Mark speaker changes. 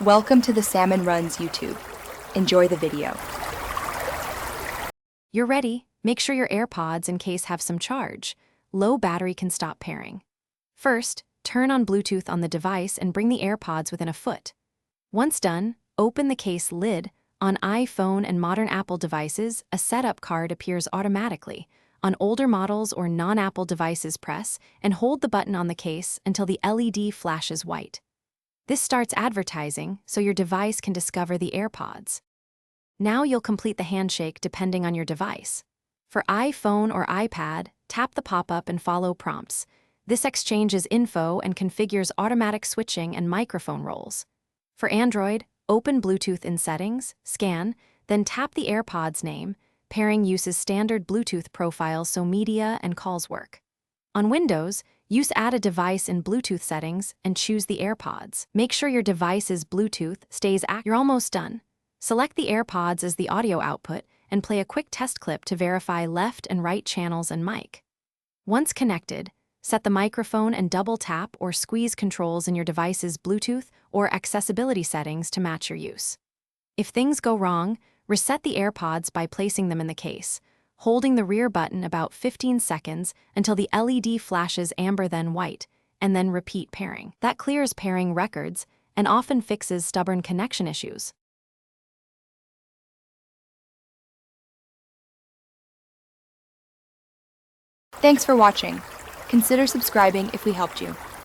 Speaker 1: Welcome to the Salmon Runs YouTube. Enjoy the video.
Speaker 2: You're ready. Make sure your AirPods in case have some charge. Low battery can stop pairing. First, turn on Bluetooth on the device and bring the AirPods within a foot. Once done, open the case lid. On iPhone and modern Apple devices, a setup card appears automatically. On older models or non-Apple devices, press and hold the button on the case until the LED flashes white. This starts advertising, so your device can discover the AirPods. Now you'll complete the handshake depending on your device. For iPhone or iPad, tap the pop-up and follow prompts. This exchanges info and configures automatic switching and microphone roles. For Android, open Bluetooth in Settings, scan, then tap the AirPods name. Pairing uses standard Bluetooth profiles so media and calls work. On Windows, use Add a device in Bluetooth settings and choose the AirPods. Make sure your device's Bluetooth stays active. You're almost done. Select the AirPods as the audio output and play a quick test clip to verify left and right channels and mic. Once connected, set the microphone and double tap or squeeze controls in your device's Bluetooth or accessibility settings to match your use. If things go wrong, reset the AirPods by placing them in the case, holding the rear button about 15 seconds until the LED flashes amber then white, and then repeat pairing. That clears pairing records and often fixes stubborn connection issues.
Speaker 1: Thanks for watching. Consider subscribing if we helped you.